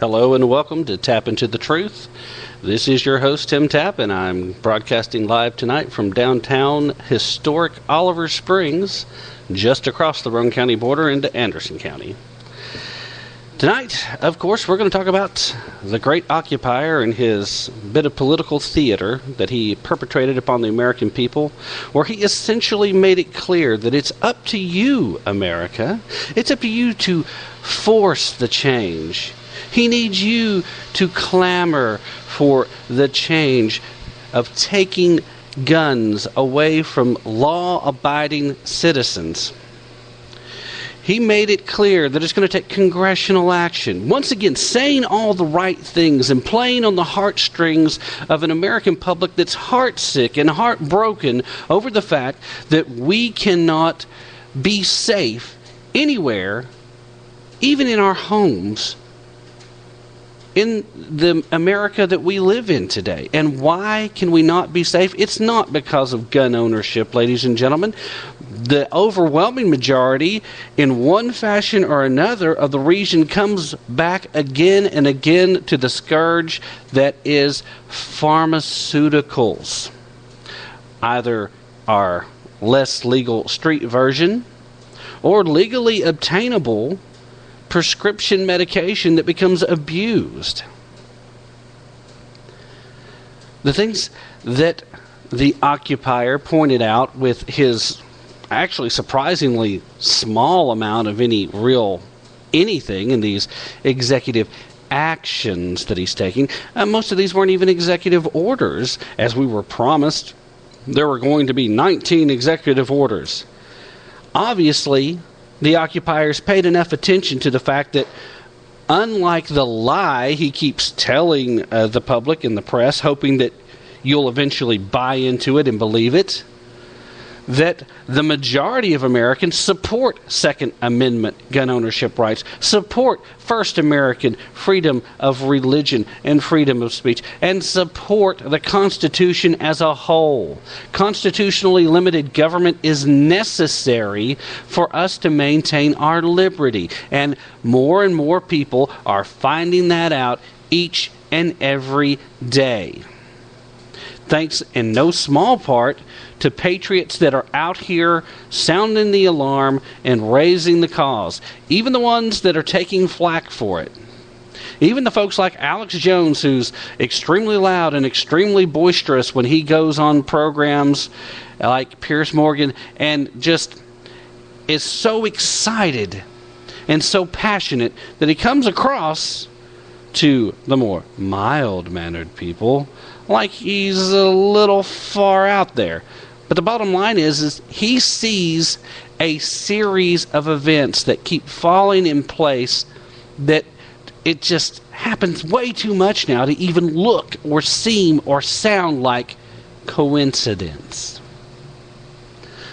Hello and welcome to Tap Into the Truth. This is your host, Tim Tapp, and I'm broadcasting live tonight from downtown historic Oliver Springs, just across the Roane County border into Anderson County. Tonight, of course, we're going to talk about the great Occupier and his bit of political theater that he perpetrated upon the American people, where he essentially made it clear that it's up to you, America. It's up to you to force the change. He needs you to clamor for the change of taking guns away from law-abiding citizens. He made it clear that it's going to take congressional action. Once again, saying all the right things and playing on the heartstrings of an American public that's heartsick and heartbroken over the fact that we cannot be safe anywhere, even in our homes, in the America that we live in today. And why can we not be safe? It's not because of gun ownership, ladies and gentlemen. The overwhelming majority, in one fashion or another, of the reason comes back again and again to the scourge that is pharmaceuticals. Either our less legal street version or legally obtainable prescription medication that becomes abused. The things that the Occupier pointed out with his actually surprisingly small amount of anything in these executive actions that he's taking, most of these weren't even executive orders. As we were promised, there were going to be 19 executive orders. Obviously, the Occupiers paid enough attention to the fact that, unlike the lie he keeps telling the public and the press, hoping that you'll eventually buy into it and believe it, that the majority of Americans support Second Amendment gun ownership rights, support First American freedom of religion and freedom of speech, and support the Constitution as a whole. Constitutionally limited government is necessary for us to maintain our liberty, and more people are finding that out each and every day. Thanks in no small part to patriots that are out here sounding the alarm and raising the cause. Even the ones that are taking flack for it. Even the folks like Alex Jones, who's extremely loud and extremely boisterous when he goes on programs like Piers Morgan and just is so excited and so passionate that he comes across to the more mild-mannered people like he's a little far out there. But the bottom line is he sees a series of events that keep falling in place that it just happens way too much now to even look or seem or sound like coincidence.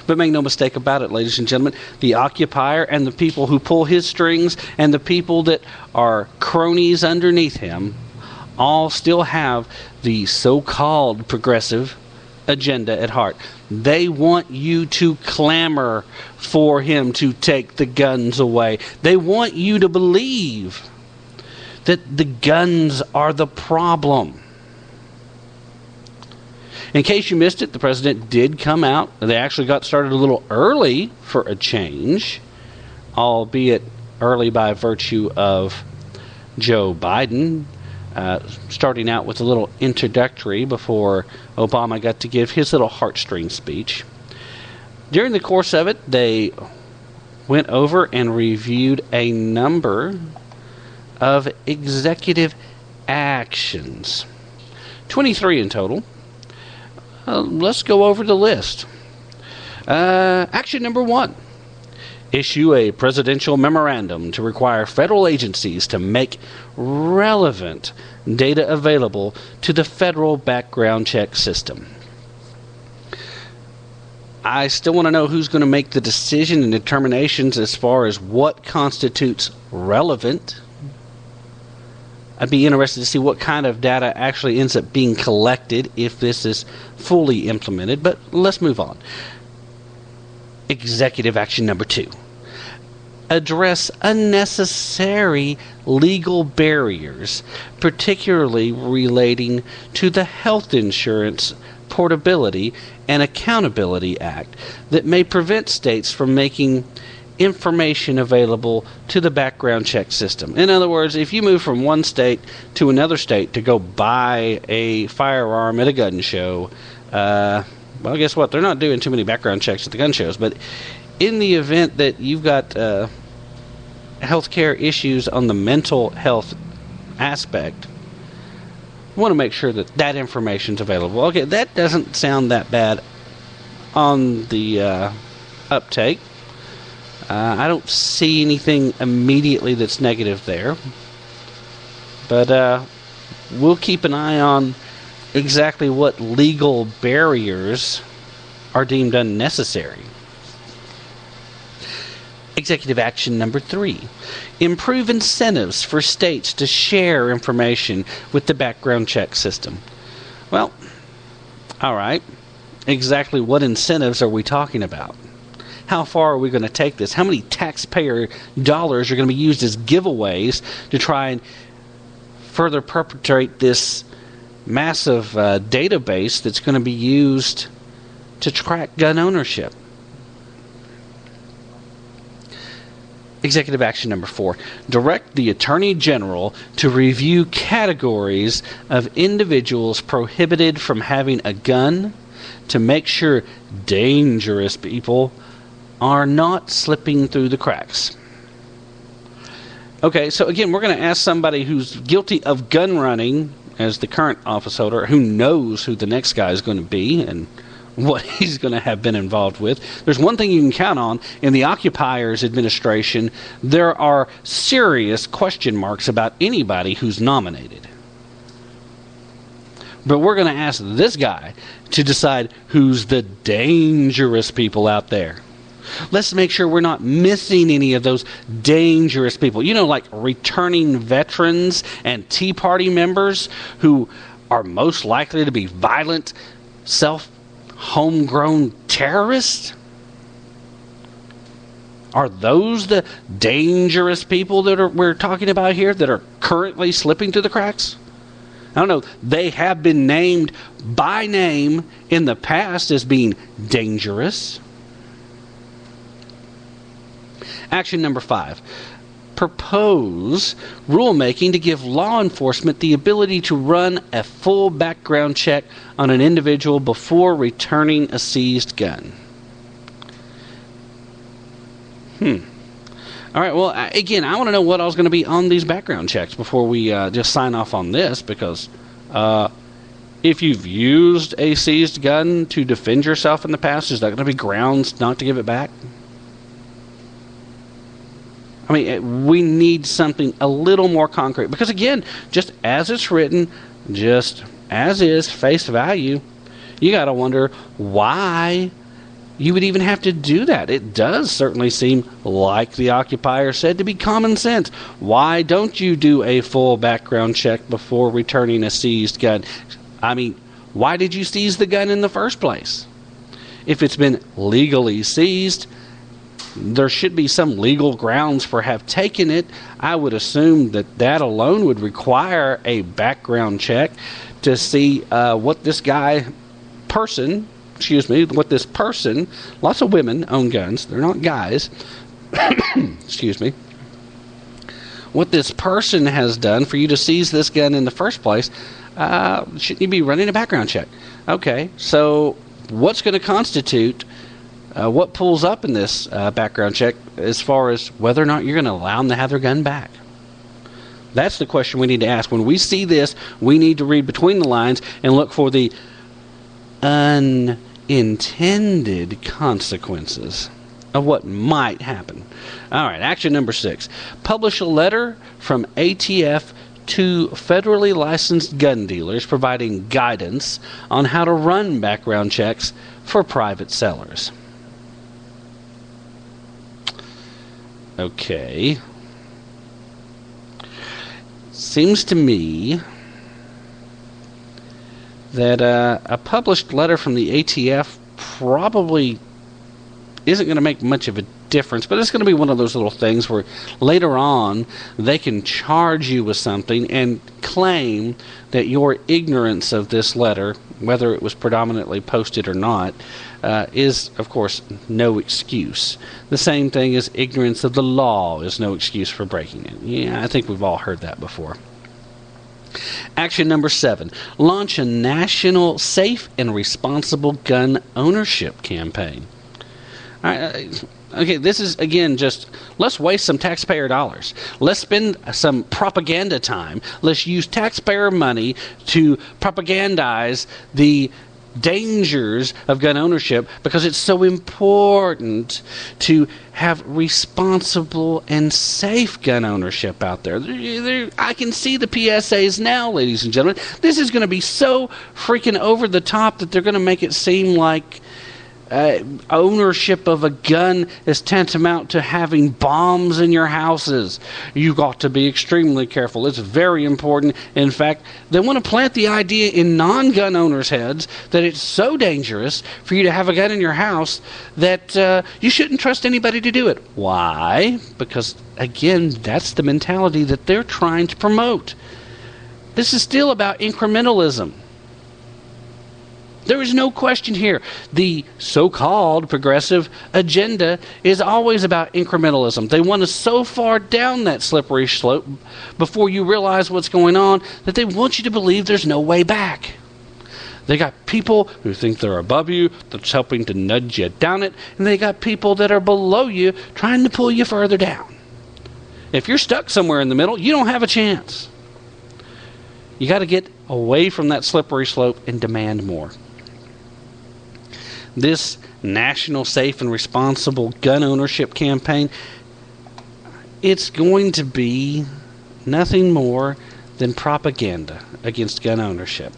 But make no mistake about it, ladies and gentlemen, the Occupier and the people who pull his strings and the people that are cronies underneath him all still have the so-called progressive agenda at heart. They want you to clamor for him to take the guns away. They want you to believe that the guns are the problem. In case you missed it, the president did come out. They actually got started a little early for a change, albeit early by virtue of Joe Biden starting out with a little introductory before Obama got to give his little heartstring speech. During the course of it, they went over and reviewed a number of executive actions. 23 in total. Let's go over the list. Action number 1. Issue a presidential memorandum to require federal agencies to make relevant data available to the federal background check system. I still want to know who's going to make the decision and determinations as far as what constitutes relevant. I'd be interested to see what kind of data actually ends up being collected if this is fully implemented, but let's move on. Executive action number 2. address unnecessary legal barriers, particularly relating to the Health Insurance Portability and Accountability Act, that may prevent states from making information available to the background check system. In other words, if you move from one state to another state to go buy a firearm at a gun show, well, guess what? They're not doing too many background checks at the gun shows, but in the event that you've got healthcare issues on the mental health aspect, you want to make sure that that information is available. Okay, that doesn't sound that bad on the uptake. I don't see anything immediately that's negative there. But we'll keep an eye on exactly what legal barriers are deemed unnecessary. Executive action number 3. Improve incentives for states to share information with the background check system. Well, all right. Exactly what incentives are we talking about? How far are we going to take this? How many taxpayer dollars are going to be used as giveaways to try and further perpetrate this massive database that's going to be used to track gun ownership? Executive action number 4. Direct the Attorney General to review categories of individuals prohibited from having a gun to make sure dangerous people are not slipping through the cracks. Okay, so again, we're going to ask somebody who's guilty of gun running as the current office holder, who knows who the next guy is going to be and what he's going to have been involved with. There's one thing you can count on. In the Occupier's administration, there are serious question marks about anybody who's nominated. But we're going to ask this guy to decide who's the dangerous people out there. Let's make sure we're not missing any of those dangerous people. You know, like returning veterans and Tea Party members who are most likely to be violent, homegrown terrorists? Are those the dangerous people that we're talking about here that are currently slipping through the cracks? I don't know. They have been named by name in the past as being dangerous. Action number 5. Propose rulemaking to give law enforcement the ability to run a full background check on an individual before returning a seized gun. All right, well, again, I want to know what all's going to be on these background checks before we just sign off on this, because if you've used a seized gun to defend yourself in the past, is that going to be grounds not to give it back? I mean, we need something a little more concrete. Because, again, just as it's written, just as is, face value, you got to wonder why you would even have to do that. It does certainly seem, like the Occupier said, to be common sense. Why don't you do a full background check before returning a seized gun? I mean, why did you seize the gun in the first place? If it's been legally seized, there should be some legal grounds for have taken it. I would assume that alone would require a background check to see what this person, lots of women own guns, they're not guys, excuse me, what this person has done for you to seize this gun in the first place. Shouldn't you be running a background check? Okay, so what's going to constitute what pulls up in this background check as far as whether or not you're going to allow them to have their gun back? That's the question we need to ask. When we see this, we need to read between the lines and look for the unintended consequences of what might happen. All right, action number 6. Publish a letter from ATF to federally licensed gun dealers providing guidance on how to run background checks for private sellers. Okay. Seems to me that a published letter from the ATF probably isn't going to make much of a difference, but it's going to be one of those little things where later on they can charge you with something and claim that your ignorance of this letter, whether it was predominantly posted or not, is, of course, no excuse. The same thing as ignorance of the law is no excuse for breaking it. Yeah, I think we've all heard that before. Action number 7. Launch a national safe and responsible gun ownership campaign. All right, okay, this is, again, just let's waste some taxpayer dollars. Let's spend some propaganda time. Let's use taxpayer money to propagandize the dangers of gun ownership, because it's so important to have responsible and safe gun ownership out there. I can see the PSAs now, ladies and gentlemen. This is going to be so freaking over the top that they're going to make it seem like ownership of a gun is tantamount to having bombs in your houses. You've got to be extremely careful. It's very important. In fact, they want to plant the idea in non-gun owners' heads that it's so dangerous for you to have a gun in your house that you shouldn't trust anybody to do it. Why? Because, again, that's the mentality that they're trying to promote. This is still about incrementalism. There is no question here. The so-called progressive agenda is always about incrementalism. They want us so far down that slippery slope before you realize what's going on that they want you to believe there's no way back. They got people who think they're above you that's helping to nudge you down it, and they got people that are below you trying to pull you further down. If you're stuck somewhere in the middle, you don't have a chance. You got to get away from that slippery slope and demand more. This national safe and responsible gun ownership campaign, it's going to be nothing more than propaganda against gun ownership.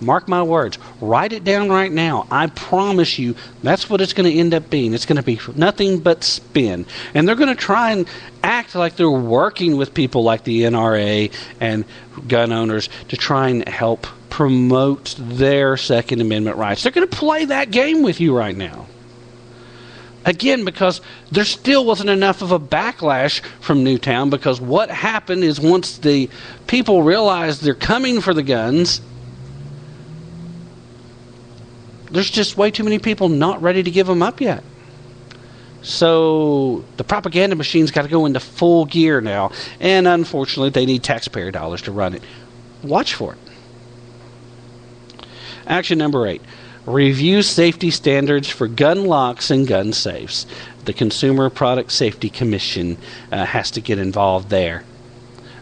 Mark my words. Write it down right now. I promise you that's what it's going to end up being. It's going to be nothing but spin. And they're going to try and act like they're working with people like the NRA and gun owners to try and help promote their Second Amendment rights. They're going to play that game with you right now. Again, because there still wasn't enough of a backlash from Newtown, because what happened is once the people realized they're coming for the guns, there's just way too many people not ready to give them up yet. So the propaganda machine's got to go into full gear now, and unfortunately they need taxpayer dollars to run it. Watch for it. Action number 8. Review safety standards for gun locks and gun safes. The Consumer Product Safety Commission has to get involved there.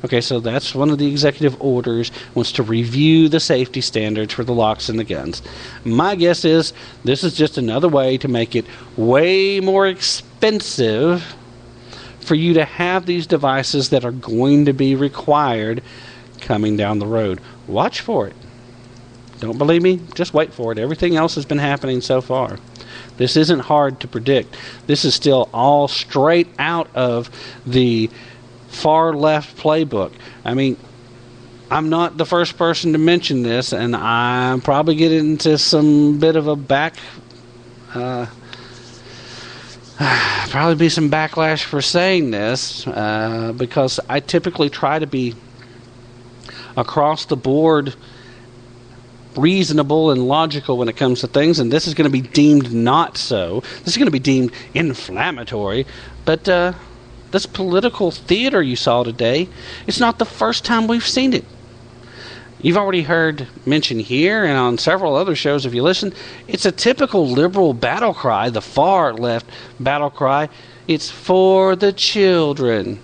Okay, so that's one of the executive orders, wants to review the safety standards for the locks and the guns. My guess is this is just another way to make it way more expensive for you to have these devices that are going to be required coming down the road. Watch for it. Don't believe me? Just wait for it. Everything else has been happening so far. This isn't hard to predict. This is still all straight out of the far left playbook. I mean, I'm not the first person to mention this, and I'm probably getting into some bit of a probably be some backlash for saying this, because I typically try to be across the board reasonable and logical when it comes to things, and this is going to be deemed not so. This is going to be deemed inflammatory, but this political theater you saw today, it's not the first time we've seen it. You've already heard mentioned here and on several other shows if you listen. It's a typical liberal battle cry, the far left battle cry. It's for the children.